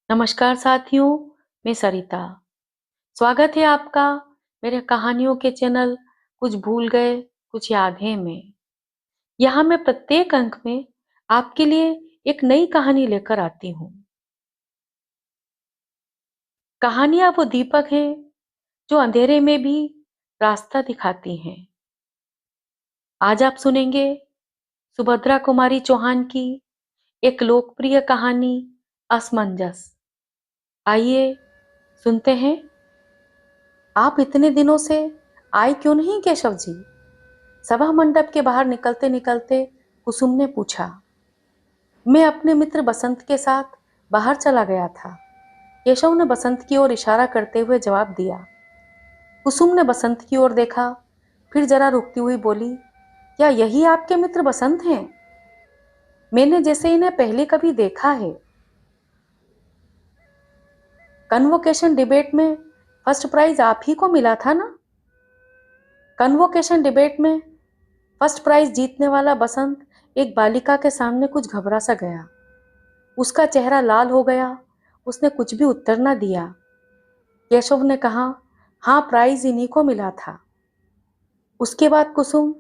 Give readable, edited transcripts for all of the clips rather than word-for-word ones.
नमस्कार साथियों, मैं सरिता। स्वागत है आपका मेरे कहानियों के चैनल कुछ भूल गए, कुछ याद है में। यहाँ मैं प्रत्येक अंक में आपके लिए एक नई कहानी लेकर आती हूँ। कहानियाँ वो दीपक हैं जो अंधेरे में भी रास्ता दिखाती हैं। आज आप सुनेंगे सुभद्रा कुमारी चौहान की एक लोकप्रिय कहानी असमंजस। आइए सुनते हैं। आप इतने दिनों से आए क्यों नहीं केशव जी? सभा मंडप के बाहर निकलते निकलते कुसुम ने पूछा। मैं अपने मित्र बसंत के साथ बाहर चला गया था, केशव ने बसंत की ओर इशारा करते हुए जवाब दिया। कुसुम ने बसंत की ओर देखा, फिर जरा रुकती हुई बोली, क्या यही आपके मित्र बसंत हैं? मैंने जैसे इन्हें पहले कभी देखा है। कन्वोकेशन डिबेट में फर्स्ट प्राइज आप ही को मिला था ना? कन्वोकेशन डिबेट में फर्स्ट प्राइज जीतने वाला बसंत एक बालिका के सामने कुछ घबरा सा गया। उसका चेहरा लाल हो गया। उसने कुछ भी उत्तर न दिया। केशव ने कहा, हाँ, प्राइज इन्हीं को मिला था। उसके बाद कुसुम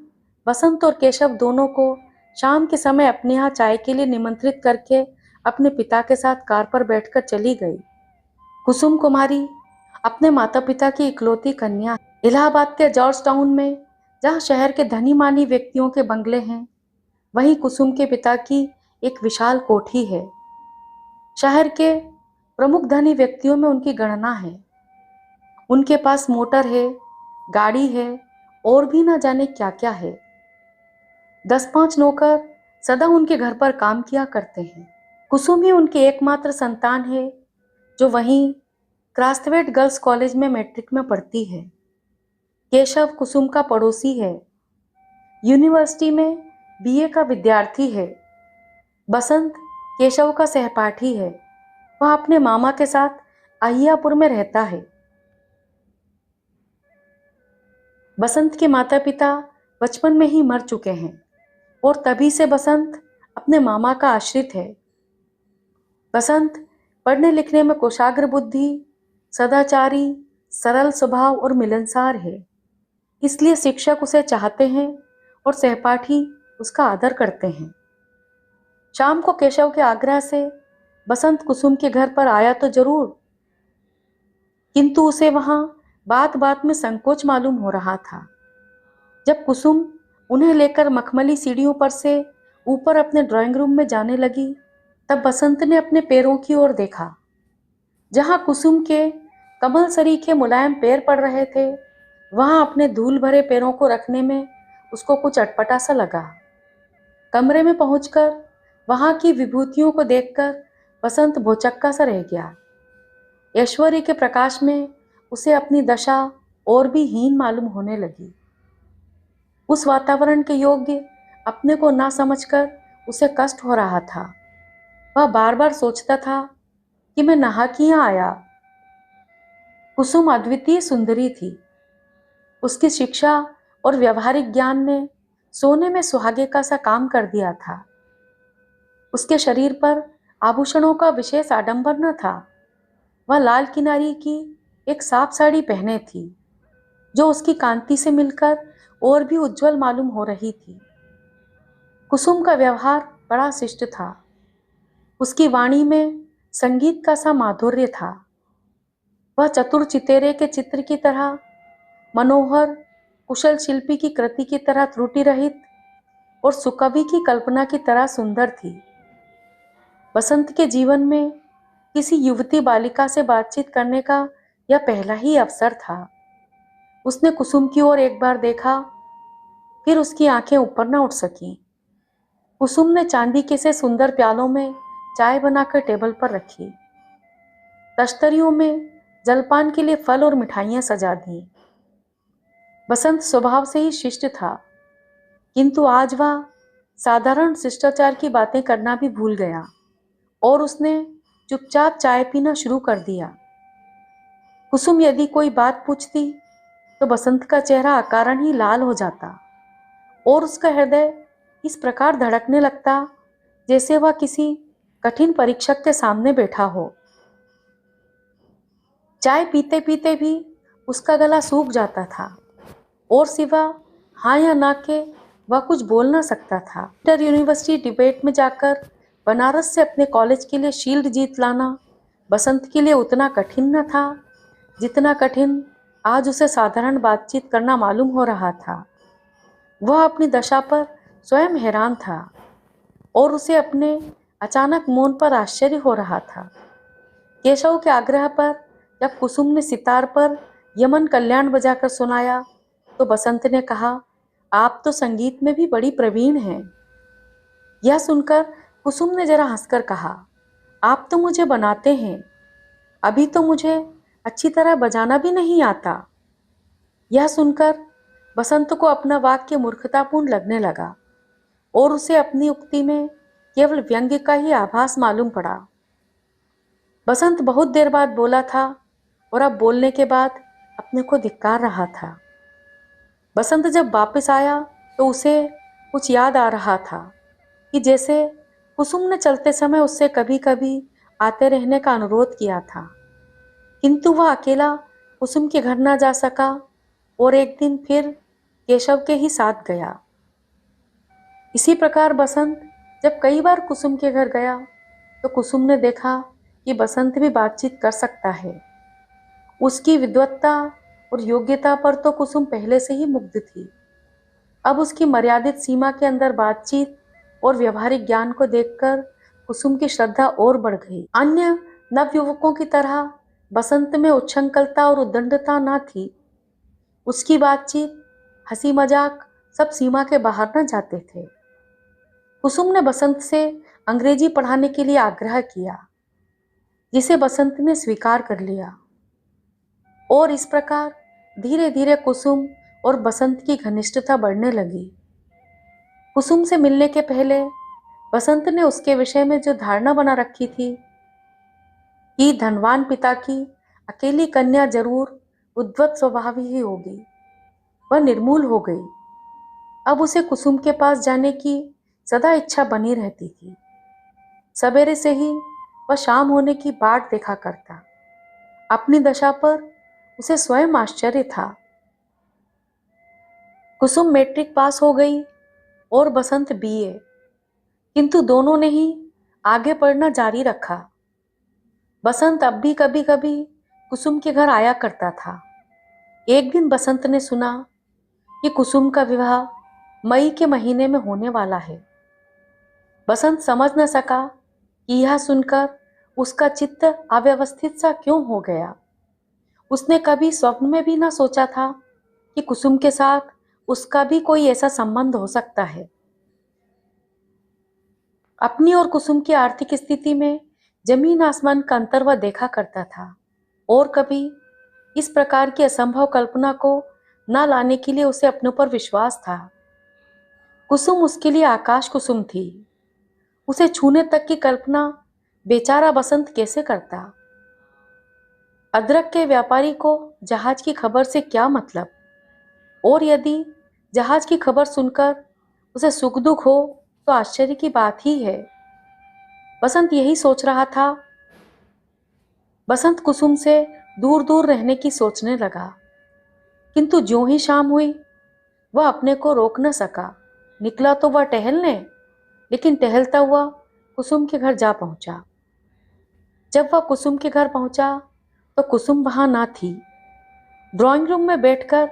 बसंत और केशव दोनों को शाम के समय अपने यहाँ चाय के लिए निमंत्रित करके अपने पिता के साथ कार पर बैठकर चली गई। कुसुम कुमारी अपने माता पिता की इकलौती कन्या। इलाहाबाद के जॉर्ज टाउन में, जहाँ शहर के धनी मानी व्यक्तियों के बंगले हैं, वहीं कुसुम के पिता की एक विशाल कोठी है। शहर के प्रमुख धनी व्यक्तियों में उनकी गणना है। उनके पास मोटर है, गाड़ी है और भी ना जाने क्या क्या है। 10-5 नौकर सदा उनके घर पर काम किया करते हैं। कुसुम ही उनकी एकमात्र संतान है, जो वहीं क्रास्थवेट गर्ल्स कॉलेज में मैट्रिक में पढ़ती है। केशव कुसुम का पड़ोसी है, यूनिवर्सिटी में बीए का विद्यार्थी है। बसंत केशव का सहपाठी है, वह अपने मामा के साथ अहियापुर में रहता है। बसंत के माता पिता बचपन में ही मर चुके हैं और तभी से बसंत अपने मामा का आश्रित है। बसंत पढ़ने लिखने में कोशाग्र बुद्धि, सदाचारी, सरल स्वभाव और मिलनसार है। इसलिए शिक्षक उसे चाहते हैं और सहपाठी उसका आदर करते हैं। शाम को केशव के आग्रह से बसंत कुसुम के घर पर आया तो जरूर, किंतु उसे वहां बात बात में संकोच मालूम हो रहा था। जब कुसुम उन्हें लेकर मखमली सीढ़ियों पर से ऊपर अपने ड्राइंग रूम में जाने लगी, तब बसंत ने अपने पैरों की ओर देखा। जहां कुसुम के कमल सरीखे मुलायम पैर पड़ रहे थे, वहां अपने धूल भरे पैरों को रखने में उसको कुछ अटपटा सा लगा। कमरे में पहुंचकर वहां की विभूतियों को देखकर बसंत भौचक्का सा रह गया। ऐश्वर्य के प्रकाश में उसे अपनी दशा और भी हीन मालूम होने लगी। उस वातावरण के योग्य अपने को ना समझकर उसे कष्ट हो रहा था। वह बार बार सोचता था कि मैं नहा किया आया। कुसुम अद्वितीय सुंदरी थी। उसकी शिक्षा और व्यवहारिक ज्ञान ने सोने में सुहागे का सा काम कर दिया था। उसके शरीर पर आभूषणों का विशेष आडंबर न था। वह लाल किनारी की एक साफ साड़ी पहने थी, जो उसकी कांति से मिलकर और भी उज्जवल मालूम हो रही थी। कुसुम का व्यवहार बड़ा शिष्ट था। उसकी वाणी में संगीत का सा माधुर्य था। वह चतुर चितेरे के चित्र की तरह, मनोहर कुशल शिल्पी की कृति की तरह त्रुटि रहित और सुकवि की कल्पना की तरह सुंदर थी। बसंत के जीवन में किसी युवती बालिका से बातचीत करने का यह पहला ही अवसर था। उसने कुसुम की ओर एक बार देखा, फिर उसकी आंखें ऊपर न उठ सकी। कुसुम ने चांदी के से सुंदर प्यालों में चाय बनाकर टेबल पर रखी। तश्तरियों में जलपान के लिए फल और मिठाइयां सजा दी। बसंत स्वभाव से ही शिष्ट था, किंतु आज वह साधारण शिष्टाचार की बातें करना भी भूल गया और उसने चुपचाप चाय पीना शुरू कर दिया। कुसुम यदि कोई बात पूछती तो बसंत का चेहरा अकारण ही लाल हो जाता और उसका हृदय इस प्रकार धड़कने लगता जैसे वह किसी कठिन परीक्षक के सामने बैठा हो। चाय पीते पीते भी उसका गला सूख जाता था और सिवा हाँ या ना के वह कुछ बोल ना सकता था। इंटर यूनिवर्सिटी डिबेट में जाकर बनारस से अपने कॉलेज के लिए शील्ड जीत लाना बसंत के लिए उतना कठिन न था जितना कठिन आज उसे साधारण बातचीत करना मालूम हो रहा था। वह अपनी दशा पर स्वयं हैरान था और उसे अपने अचानक मौन पर आश्चर्य हो रहा था। केशव के आग्रह पर जब कुसुम ने सितार पर यमन कल्याण बजाकर सुनाया तो बसंत ने कहा, आप तो संगीत में भी बड़ी प्रवीण हैं। यह सुनकर कुसुम ने जरा हंसकर कहा, आप तो मुझे बनाते हैं, अभी तो मुझे अच्छी तरह बजाना भी नहीं आता। यह सुनकर बसंत को अपना वाक्य मूर्खतापूर्ण लगने लगा और उसे अपनी उक्ति में केवल व्यंग्य का ही आभास मालूम पड़ा। बसंत बहुत देर बाद बोला था और अब बोलने के बाद अपने को धिक्कार रहा था। बसंत जब वापस आया तो उसे कुछ याद आ रहा था कि जैसे कुसुम ने चलते समय उससे कभी कभी आते रहने का अनुरोध किया था, किंतु वह अकेला कुसुम के घर ना जा सका और एक दिन फिर केशव के ही साथ गया। इसी प्रकार बसंत जब कई बार कुसुम के घर गया तो कुसुम ने देखा कि बसंत भी बातचीत कर सकता है। उसकी विद्वत्ता और योग्यता पर तो कुसुम पहले से ही मुग्ध थी। अब उसकी मर्यादित सीमा के अंदर बातचीत और व्यवहारिक ज्ञान को देखकर कुसुम की श्रद्धा और बढ़ गई। अन्य नवयुवकों की तरह बसंत में उच्छृंखलता और उद्दंडता न थी। उसकी बातचीत, हंसी मजाक सब सीमा के बाहर न जाते थे। कुसुम ने बसंत से अंग्रेजी पढ़ाने के लिए आग्रह किया, जिसे बसंत ने स्वीकार कर लिया और इस प्रकार धीरे धीरे कुसुम और बसंत की घनिष्ठता बढ़ने लगी। कुसुम से मिलने के पहले बसंत ने उसके विषय में जो धारणा बना रखी थी कि धनवान पिता की अकेली कन्या जरूर उद्वत स्वभाव ही होगी, वह निर्मूल हो गई। अब उसे कुसुम के पास जाने की सदा इच्छा बनी रहती थी। सवेरे से ही वह शाम होने की बाट देखा करता। अपनी दशा पर उसे स्वयं आश्चर्य था। कुसुम मैट्रिक पास हो गई और बसंत बीए, किंतु दोनों ने ही आगे पढ़ना जारी रखा। बसंत अब भी कभी कभी कुसुम के घर आया करता था। एक दिन बसंत ने सुना कि कुसुम का विवाह मई के महीने में होने वाला है। बसंत समझ न सका कि यह सुनकर उसका चित्त अव्यवस्थित सा क्यों हो गया। उसने कभी स्वप्न में भी न सोचा था कि कुसुम के साथ उसका भी कोई ऐसा संबंध हो सकता है। अपनी और कुसुम की आर्थिक स्थिति में जमीन आसमान का अंतर वह देखा करता था और कभी इस प्रकार की असंभव कल्पना को न लाने के लिए उसे अपने पर विश्वास था। कुसुम उसके लिए आकाश कुसुम थी। उसे छूने तक की कल्पना बेचारा बसंत कैसे करता। अदरक के व्यापारी को जहाज की खबर से क्या मतलब, और यदि जहाज की खबर सुनकर उसे सुख दुख हो तो आश्चर्य की बात ही है। बसंत यही सोच रहा था। बसंत कुसुम से दूर दूर रहने की सोचने लगा, किंतु ज्यों ही शाम हुई वह अपने को रोक न सका। निकला तो वह टहलने, लेकिन टहलता हुआ कुसुम के घर जा पहुंचा। जब वह कुसुम के घर पहुंचा तो कुसुम वहां ना थी। ड्राइंग रूम में बैठकर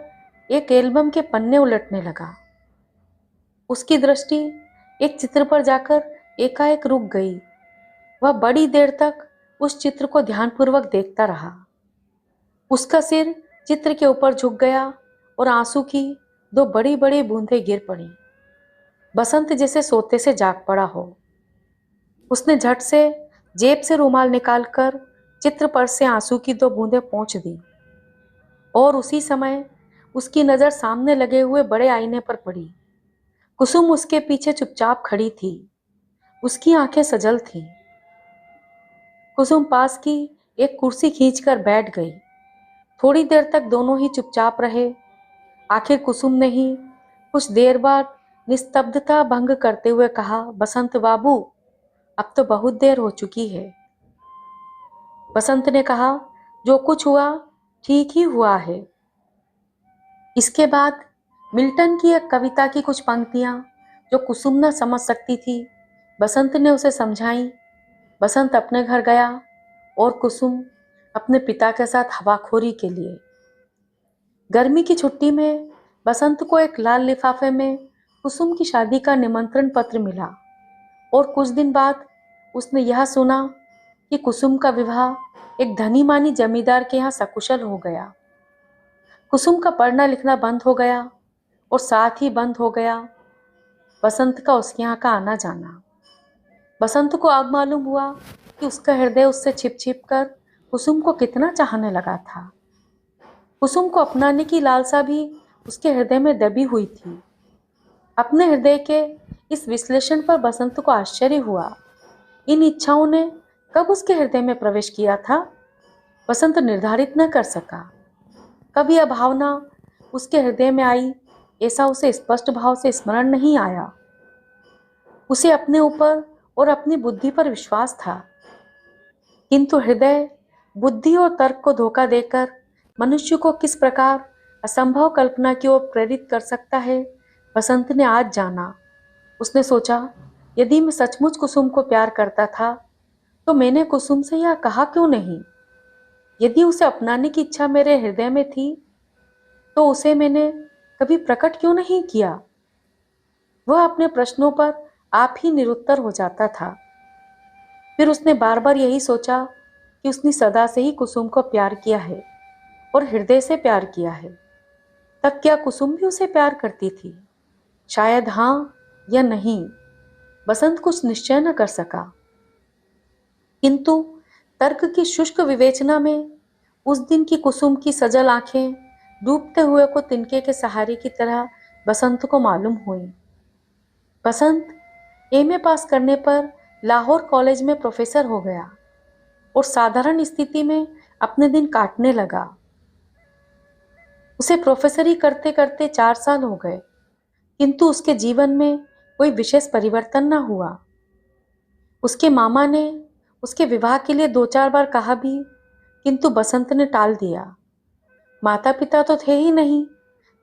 एक एल्बम के पन्ने उलटने लगा। उसकी दृष्टि एक चित्र पर जाकर एकाएक रुक गई। वह बड़ी देर तक उस चित्र को ध्यानपूर्वक देखता रहा। उसका सिर चित्र के ऊपर झुक गया और आंसू की दो बड़ी बड़ी बूंदें गिर पड़ी। बसंत जैसे सोते से जाग पड़ा हो। उसने झट से जेब से रुमाल निकालकर चित्र पर से आंसू की दो बूंदें पोंछ दी और उसी समय उसकी नजर सामने लगे हुए बड़े आईने पर पड़ी। कुसुम उसके पीछे चुपचाप खड़ी थी। उसकी आंखें सजल थीं। कुसुम पास की एक कुर्सी खींचकर बैठ गई। थोड़ी देर तक दोनों ही चुपचाप रहे। आखिर कुसुम ने ही कुछ देर बाद निस्तब्धता भंग करते हुए कहा, बसंत बाबू, अब तो बहुत देर हो चुकी है। बसंत ने कहा, जो कुछ हुआ ठीक ही हुआ है। इसके बाद मिल्टन की एक कविता की कुछ पंक्तियां जो कुसुम न समझ सकती थी, बसंत ने उसे समझाई। बसंत अपने घर गया और कुसुम अपने पिता के साथ हवाखोरी के लिए। गर्मी की छुट्टी में बसंत को एक लाल लिफाफे में कुसुम की शादी का निमंत्रण पत्र मिला और कुछ दिन बाद उसने यह सुना कि कुसुम का विवाह एक धनी मानी जमींदार के यहाँ सकुशल हो गया। कुसुम का पढ़ना लिखना बंद हो गया और साथ ही बंद हो गया बसंत का उसके यहाँ का आना जाना। बसंत को अब मालूम हुआ कि उसका हृदय उससे छिप छिप कर कुसुम को कितना चाहने लगा था। कुसुम को अपनाने की लालसा भी उसके हृदय में दबी हुई थी। अपने हृदय के इस विश्लेषण पर बसंत को आश्चर्य हुआ। इन इच्छाओं ने कब उसके हृदय में प्रवेश किया था, बसंत निर्धारित न कर सका। कब यह भावना उसके हृदय में आई, ऐसा उसे स्पष्ट भाव से स्मरण नहीं आया। उसे अपने ऊपर और अपनी बुद्धि पर विश्वास था, किंतु हृदय बुद्धि और तर्क को धोखा देकर मनुष्य को किस प्रकार असंभव कल्पना की ओर प्रेरित कर सकता है, बसंत ने आज जाना। उसने सोचा, यदि मैं सचमुच कुसुम को प्यार करता था तो मैंने कुसुम से यह कहा क्यों नहीं। यदि उसे अपनाने की इच्छा मेरे हृदय में थी तो उसे मैंने कभी प्रकट क्यों नहीं किया। वह अपने प्रश्नों पर आप ही निरुत्तर हो जाता था। फिर उसने बार बार यही सोचा कि उसने सदा से ही कुसुम को प्यार किया है और हृदय से प्यार किया है। तब क्या कुसुम भी उसे प्यार करती थी? शायद हाँ या नहीं, बसंत कुछ निश्चय न कर सका। किंतु तर्क की शुष्क विवेचना में उस दिन की कुसुम की सजल आंखें डूबते हुए को तिनके के सहारे की तरह बसंत को मालूम हुई। बसंत एमए पास करने पर लाहौर कॉलेज में प्रोफेसर हो गया और साधारण स्थिति में अपने दिन काटने लगा। उसे प्रोफेसरी करते करते 4 साल हो गए, किंतु उसके जीवन में कोई विशेष परिवर्तन न हुआ। उसके मामा ने उसके विवाह के लिए 2-4 बार कहा भी, किंतु बसंत ने टाल दिया। माता पिता तो थे ही नहीं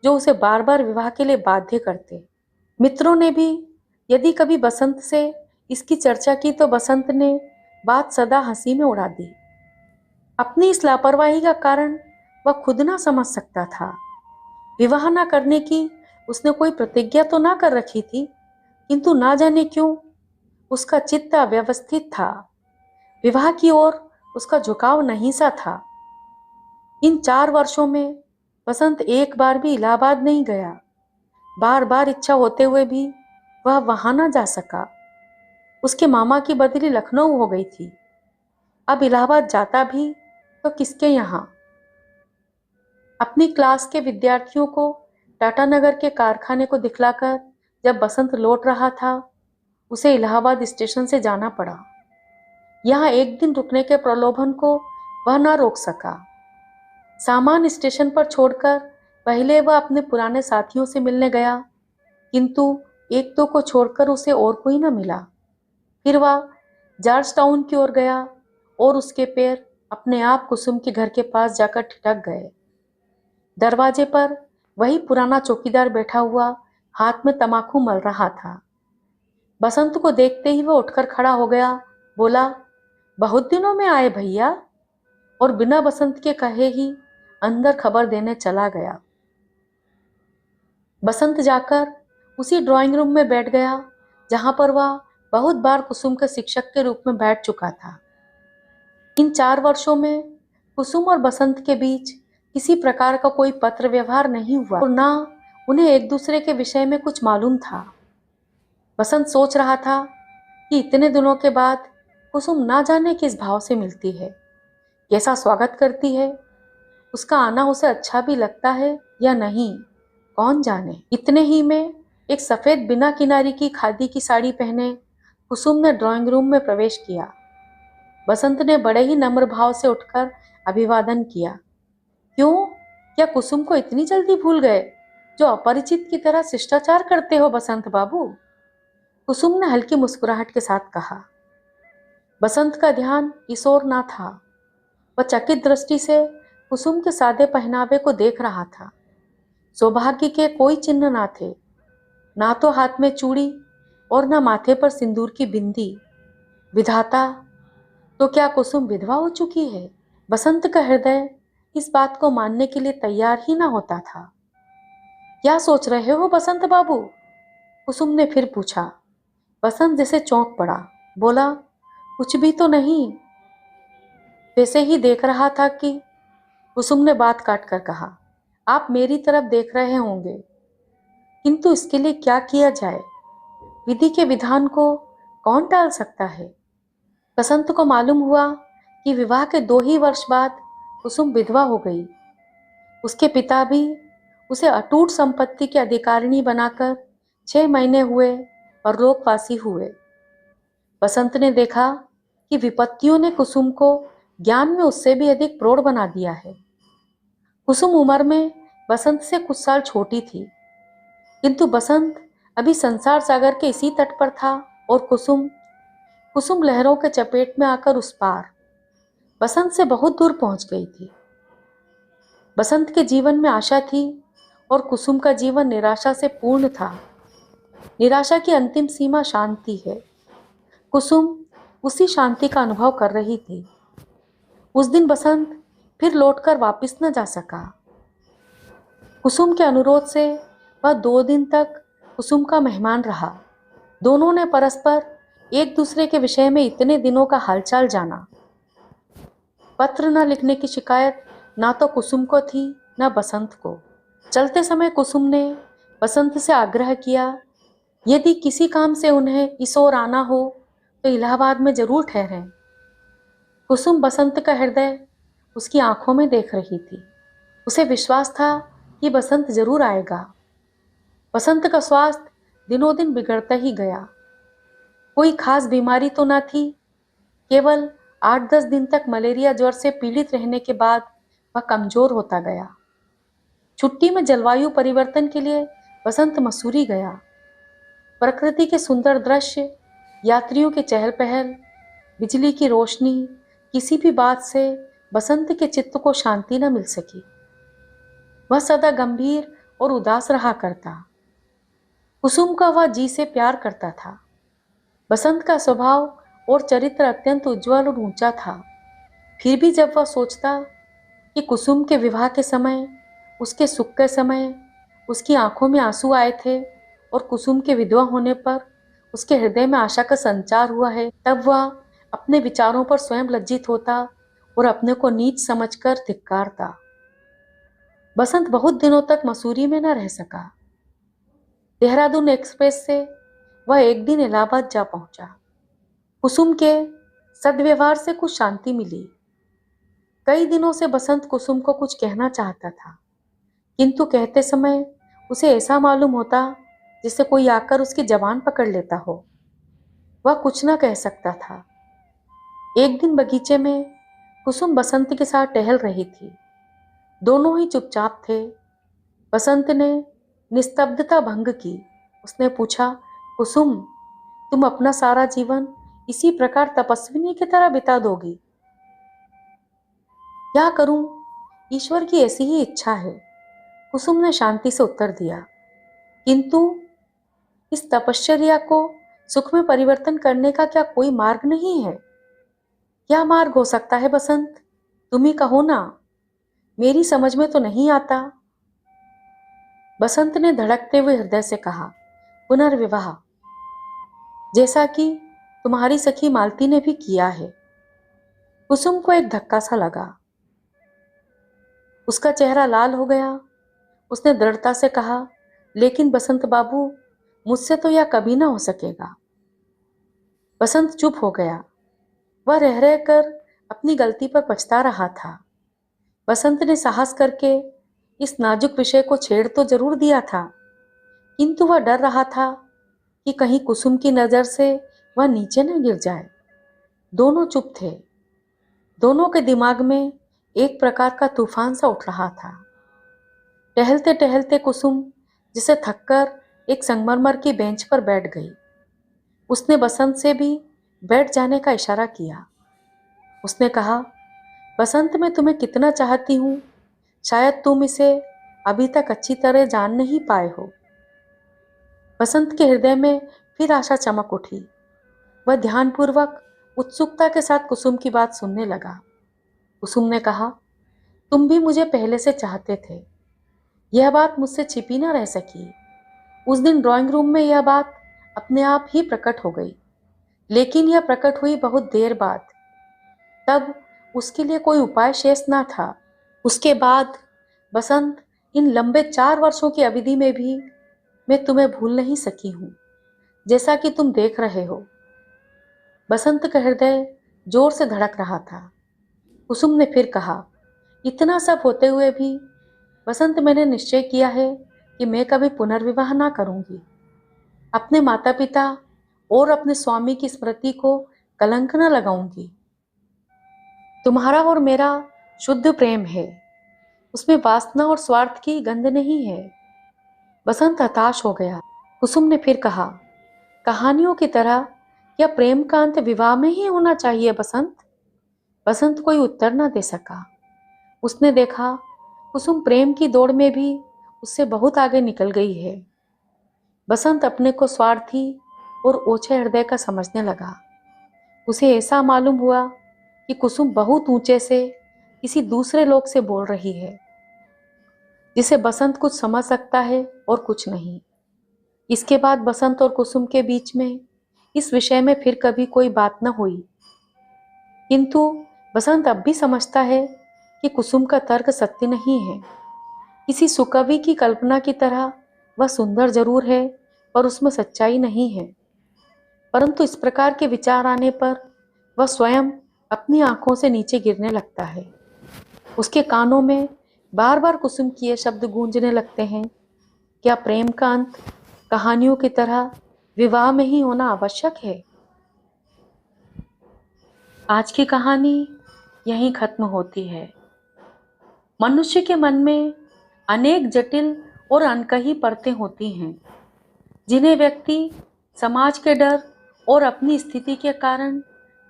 जो उसे बार बार विवाह के लिए बाध्य करते। मित्रों ने भी यदि कभी बसंत से इसकी चर्चा की तो बसंत ने बात सदा हंसी में उड़ा दी। अपनी इस लापरवाही का कारण वह खुद ना समझ सकता था। विवाह ना करने की उसने कोई प्रतिज्ञा तो ना कर रखी थी, किंतु ना जाने क्यों उसका चित्त अव्यवस्थित था। विवाह की ओर उसका झुकाव नहीं सा था। इन 4 वर्षों में बसंत एक बार भी इलाहाबाद नहीं गया। बार बार इच्छा होते हुए भी वह वहां ना जा सका। उसके मामा की बदली लखनऊ हो गई थी। अब इलाहाबाद जाता भी तो किसके यहाँ। अपनी क्लास के विद्यार्थियों को टाटानगर के कारखाने को दिखलाकर जब बसंत लौट रहा था, उसे इलाहाबाद स्टेशन से जाना पड़ा। यहाँ एक दिन रुकने के प्रलोभन को वह न रोक सका। सामान स्टेशन पर छोड़कर पहले वह अपने पुराने साथियों से मिलने गया, किंतु एक दो को छोड़कर उसे और कोई न मिला। फिर वह जॉर्ज टाउन की ओर गया और उसके पैर अपने आप कुसुम के घर के पास जाकर ठिठक गए। दरवाजे पर वही पुराना चौकीदार बैठा हुआ हाथ में तमाकू मल रहा था। बसंत को देखते ही वह उठकर खड़ा हो गया, बोला, बहुत दिनों में आए भैया, और बिना बसंत के कहे ही अंदर खबर देने चला गया। बसंत जाकर उसी ड्राइंग रूम में बैठ गया जहां पर वह बहुत बार कुसुम के शिक्षक के रूप में बैठ चुका था। इन 4 वर्षों में कुसुम और बसंत के बीच किसी प्रकार का कोई पत्र व्यवहार नहीं हुआ और ना उन्हें एक दूसरे के विषय में कुछ मालूम था। बसंत सोच रहा था कि इतने दिनों के बाद कुसुम ना जाने किस भाव से मिलती है, कैसा स्वागत करती है, उसका आना उसे अच्छा भी लगता है या नहीं, कौन जाने। इतने ही में एक सफेद बिना किनारी की खादी की साड़ी पहने कुसुम ने ड्राइंग रूम में प्रवेश किया। बसंत ने बड़े ही नम्र भाव से उठकर अभिवादन किया। क्यों, क्या कुसुम को इतनी जल्दी भूल गए जो अपरिचित की तरह शिष्टाचार करते हो बसंत बाबू? कुसुम ने हल्की मुस्कुराहट के साथ कहा। बसंत का ध्यान इस ओर ना था। वह चकित दृष्टि से कुसुम के सादे पहनावे को देख रहा था। सौभाग्य के कोई चिन्ह ना थे, ना तो हाथ में चूड़ी और ना माथे पर सिंदूर की बिंदी। विधाता, तो क्या कुसुम विधवा हो चुकी है? बसंत का हृदय इस बात को मानने के लिए तैयार ही ना होता था। क्या सोच रहे हो बसंत बाबू? कुसुम ने फिर पूछा। बसंत जैसे चौंक पड़ा, बोला, कुछ भी तो नहीं। वैसे ही देख रहा था कि कुसुम ने बात काट कर कहा, आप मेरी तरफ देख रहे होंगे, किंतु इसके लिए क्या किया जाए? विधि के विधान को कौन टाल सकता है? बसंत को मालूम हुआ कि विवाह के 2 ही वर्ष बाद कुसुम विधवा हो गई। उसके पिता भी उसे अटूट संपत्ति की अधिकारिणी बनाकर 6 महीने हुए परलोकवासी हुए। बसंत ने देखा कि विपत्तियों ने कुसुम को ज्ञान में उससे भी अधिक प्रौढ़ बना दिया है। कुसुम उम्र में बसंत से कुछ साल छोटी थी, किंतु बसंत अभी संसार सागर के इसी तट पर था और कुसुम कुसुम लहरों के चपेट में आकर उस पार बसंत से बहुत दूर पहुंच गई थी। बसंत के जीवन में आशा थी और कुसुम का जीवन निराशा से पूर्ण था। निराशा की अंतिम सीमा शांति है। कुसुम उसी शांति का अनुभव कर रही थी। उस दिन बसंत फिर लौटकर वापस न जा सका। कुसुम के अनुरोध से वह 2 दिन तक कुसुम का मेहमान रहा। दोनों ने परस्पर एक दूसरे के विषय में इतने दिनों का हालचाल जाना। पत्र न लिखने की शिकायत ना तो कुसुम को थी न बसंत को। चलते समय कुसुम ने बसंत से आग्रह किया, यदि किसी काम से उन्हें इस ओर आना हो तो इलाहाबाद में जरूर ठहरें। कुसुम बसंत का हृदय उसकी आंखों में देख रही थी। उसे विश्वास था कि बसंत जरूर आएगा। बसंत का स्वास्थ्य दिनों दिन बिगड़ता ही गया। कोई खास बीमारी तो न थी, केवल 8-10 दिन तक मलेरिया ज्वर से पीड़ित रहने के बाद वह कमजोर होता गया। छुट्टी में जलवायु परिवर्तन के लिए बसंत मसूरी गया। प्रकृति के सुंदर दृश्य, यात्रियों के चहल पहल, बिजली की रोशनी, किसी भी बात से बसंत के चित्त को शांति न मिल सकी। वह सदा गंभीर और उदास रहा करता। कुसुम का वह जी से प्यार करता था। बसंत का स्वभाव और चरित्र अत्यंत उज्जवल और ऊंचा था। फिर भी जब वह सोचता कि कुसुम के विवाह के समय, उसके सुख के समय उसकी आंखों में आंसू आए थे और कुसुम के विधवा होने पर उसके हृदय में आशा का संचार हुआ है, तब वह अपने विचारों पर स्वयं लज्जित होता और अपने को नीच समझकर धिक्कारता। बसंत बहुत दिनों तक मसूरी में न रह सका। देहरादून एक्सप्रेस से वह एक दिन इलाहाबाद जा पहुंचा। कुसुम के सद्व्यवहार से कुछ शांति मिली। कई दिनों से बसंत कुसुम को कुछ कहना चाहता था, किंतु कहते समय उसे ऐसा मालूम होता जैसे कोई आकर उसकी जबान पकड़ लेता हो। वह कुछ न कह सकता था। एक दिन बगीचे में कुसुम बसंत के साथ टहल रही थी। दोनों ही चुपचाप थे। बसंत ने निस्तब्धता भंग की। उसने पूछा, कुसुम, तुम अपना सारा जीवन इसी प्रकार तपस्विनी की तरह बिता दोगी? क्या करूं, ईश्वर की ऐसी ही इच्छा है, कुसुम ने शांति से उत्तर दिया। किंतु इस तपश्चर्या को सुख में परिवर्तन करने का क्या कोई मार्ग नहीं है? क्या मार्ग हो सकता है बसंत? तुम ही कहो ना, मेरी समझ में तो नहीं आता। बसंत ने धड़कते हुए हृदय से कहा, पुनर्विवाह, जैसा कि तुम्हारी सखी मालती ने भी किया है। कुसुम को एक धक्का सा लगा। उसका चेहरा लाल हो गया। उसने दृढ़ता से कहा, लेकिन बसंत बाबू, मुझसे तो यह कभी ना हो सकेगा। बसंत चुप हो गया। वह रह रह कर अपनी गलती पर पछता रहा था। बसंत ने साहस करके इस नाजुक विषय को छेड़ तो जरूर दिया था, किंतु वह डर रहा था कि कहीं कुसुम की नजर से वह नीचे न गिर जाए। दोनों चुप थे। दोनों के दिमाग में एक प्रकार का तूफान सा उठ रहा था। टहलते टहलते कुसुम जिसे थककर एक संगमरमर की बेंच पर बैठ गई। उसने बसंत से भी बैठ जाने का इशारा किया। उसने कहा, बसंत मैं तुम्हें कितना चाहती हूँ, शायद तुम इसे अभी तक अच्छी तरह जान नहीं पाए हो। बसंत के हृदय में फिर आशा चमक उठी। वह ध्यानपूर्वक उत्सुकता के साथ कुसुम की बात सुनने लगा। कुसुम ने कहा, तुम भी मुझे पहले से चाहते थे। यह बात मुझसे छिपी न रह सकी। उस दिन ड्राइंग रूम में यह बात अपने आप ही प्रकट हो गई, लेकिन यह प्रकट हुई बहुत देर बाद। तब उसके लिए कोई उपाय शेष ना था। उसके बाद बसंत, इन लंबे 4 वर्षों की अवधि में भी मैं तुम्हें भूल नहीं सकी हूँ, जैसा कि तुम देख रहे हो। बसंत का हृदय जोर से धड़क रहा था। कुसुम ने फिर कहा, इतना सब होते हुए भी बसंत, मैंने निश्चय किया है कि मैं कभी पुनर्विवाह ना करूंगी। अपने माता पिता और अपने स्वामी की स्मृति को कलंक न लगाऊंगी। तुम्हारा और मेरा शुद्ध प्रेम है, उसमें वासना और स्वार्थ की गंध नहीं है। बसंत हताश हो गया। कुसुम ने फिर कहा, कहानियों की तरह क्या प्रेम का अंत विवाह में ही होना चाहिए बसंत? बसंत कोई उत्तर न दे सका। उसने देखा कुसुम प्रेम की दौड़ में भी उससे बहुत आगे निकल गई है। बसंत अपने को स्वार्थी और ओछे हृदय का समझने लगा। उसे ऐसा मालूम हुआ कि कुसुम बहुत ऊंचे से किसी दूसरे लोक से बोल रही है, जिसे बसंत कुछ समझ सकता है और कुछ नहीं। इसके बाद बसंत और कुसुम के बीच में इस विषय में फिर कभी कोई बात न हुई। किंतु बसंत अब भी समझता है कि कुसुम का तर्क सत्य नहीं है। किसी सुकवि की कल्पना की तरह वह सुंदर जरूर है, पर उसमें सच्चाई नहीं है। परंतु इस प्रकार के विचार आने पर वह स्वयं अपनी आंखों से नीचे गिरने लगता है। उसके कानों में बार बार कुसुम के ये शब्द गूंजने लगते हैं, क्या प्रेम का अंत कहानियों की तरह विवाह में ही होना आवश्यक है? आज की कहानी यहीं खत्म होती है। मनुष्य के मन में अनेक जटिल और अनकही परतें होती हैं, जिन्हें व्यक्ति समाज के डर और अपनी स्थिति के कारण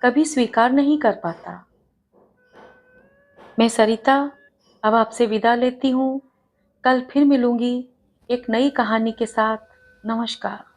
कभी स्वीकार नहीं कर पाता। मैं सरिता अब आपसे विदा लेती हूँ। कल फिर मिलूंगी एक नई कहानी के साथ। नमस्कार।